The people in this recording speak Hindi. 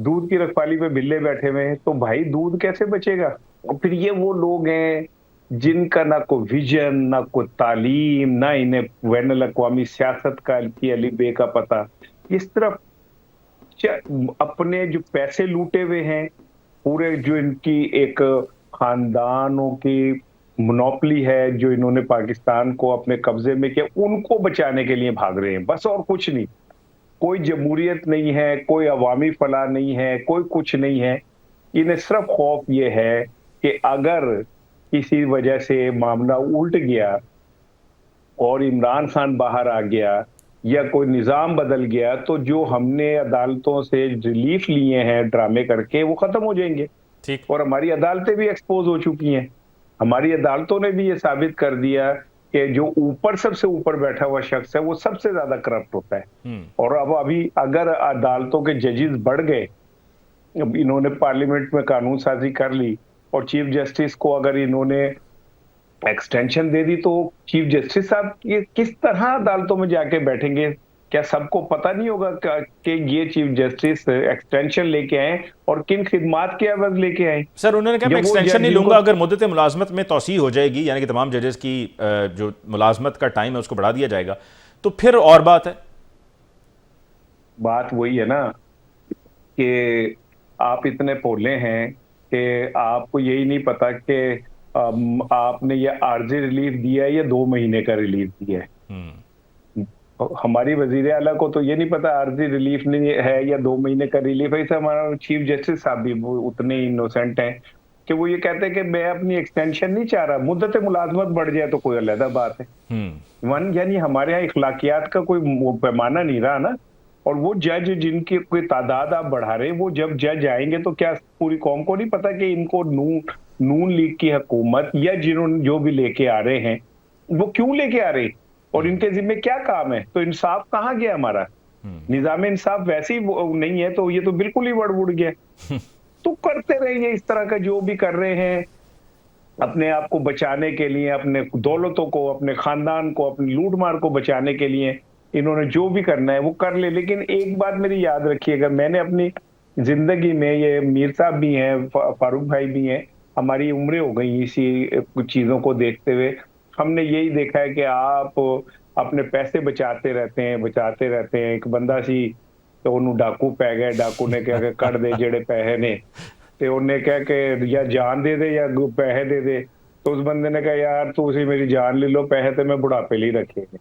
दूध की रखवाली पे बिल्ले बैठे हुए हैं, तो भाई दूध कैसे बचेगा? और फिर ये वो लोग हैं जिनका ना कोई विजन, ना कोई तालीम, ना इन्हें बैन अल-अक़वामी सियासत का की अली बे का पता। इस तरफ अपने जो पैसे लूटे हुए हैं, पूरे जो इनकी एक खानदानों की मोनोपोली है, जो इन्होंने पाकिस्तान को अपने कब्जे में किया, उनको बचाने के लिए भाग रहे हैं, बस और कुछ नहीं। कोई जमहूरियत नहीं है, कोई अवामी फलाह नहीं है, कोई कुछ नहीं है। इन्हें सिर्फ खौफ ये है कि अगर किसी वजह से मामला उल्ट गया और इमरान खान बाहर आ गया या कोई निज़ाम बदल गया, तो जो हमने अदालतों से रिलीफ लिए हैं ड्रामे करके, वो खत्म हो जाएँगे। ठीक। और हमारी अदालतें भी एक्सपोज़ हो चुकी हैं। हमारी अदालतों ने भी ये साबित कर दिया कि जो ऊपर सबसे ऊपर बैठा हुआ शख्स है, वो सबसे ज़्यादा करप्ट होता है। हम्म। और अब अभी अगर अदालतों के जजेस बढ़ गए, अब इन्होंने पार्लियामेंट में कानून साज़ी कर ली और चीफ जस्टिस को अगर इन्होंने एक्सटेंशन दे दी, तो चीफ जस्टिस साहब ये किस तरह अदालतों में जाके बैठेंगे? क्या सबको पता नहीं होगा कि ये चीफ जस्टिस एक्सटेंशन लेके आए और किन खिदमात के एवज लेके आए? सर उन्होंने कहा मैं जब वो एक्सटेंशन जज नहीं जिनको लूंगा, अगर मुद्दत मुलाजमत में तोसी हो जाएगी, यानी कि तमाम जजेस की जो मुलाजमत का टाइम है उसको बढ़ा दिया जाएगा, तो फिर और बात है। बात वही है ना कि आप इतने भोले हैं कि आपको यही नहीं पता कि आपने ये आर्जी रिलीफ दिया है या 2 महीने का रिलीफ दिया है। हम्म। हमारी वज़ीर आला को तो ये नहीं पता आर्जी रिलीफ नहीं है या 2 महीने का रिलीफ है। इसे हमारा चीफ जस्टिस साहब भी वो उतने इनोसेंट हैं कि वो ये कहते हैं कि मैं अपनी एक्सटेंशन नहीं चाह रहा, मुद्दत मुलाज़मत बढ़ जाए तो कोई अलग बात है। हम्म। यानी हमारे यहाँ इखलाकियात का कोई पैमाना नहीं रहा ना। और वो जज जिनकी कोई तादाद आप बढ़ा रहे हैं, वो जब जज आएंगे तो क्या पूरी कौम को नहीं पता कि इनको नून नून लीग की हुकूमत या जिन्होंने जो भी लेके आ रहे हैं, वो क्यों लेके आ रहे हैं और हम्म। इनके जिम्मे क्या काम है? तो इंसाफ कहाँ गया हमारा? हम्म। निजाम इंसाफ वैसे ही नहीं है, तो ये तो बिल्कुल ही बढ़ गया। तो करते रहेंगे इस तरह का जो भी कर रहे हैं अपने आप को बचाने के लिए, अपने दौलतों को, अपने खानदान को, अपनी लूट मार को बचाने के लिए इन्होंने जो भी करना है वो कर ले। लेकिन एक बात मेरी याद रखिएगा, मैंने अपनी जिंदगी में, ये मीर साहब भी हैं, फारूक भाई भी हैं, हमारी उम्रें हो गई इसी कुछ चीजों को देखते हुए। हमने यही देखा है कि आप अपने पैसे बचाते रहते हैं। एक बंदा सी तो ਉਹਨੂੰ डाकू पै गए, डाकू ने कहा कि कट दे जेड़े पैसे ने, ਤੇ ਉਹਨੇ ਕਿਹਾ ਕਿ या जान दे दे या पैसे दे दे। तो उस बंदे ने कहा यार तुसी मेरी जान ले लो, पैसे तो मैं बुढ़ापे लिए रखे हैं।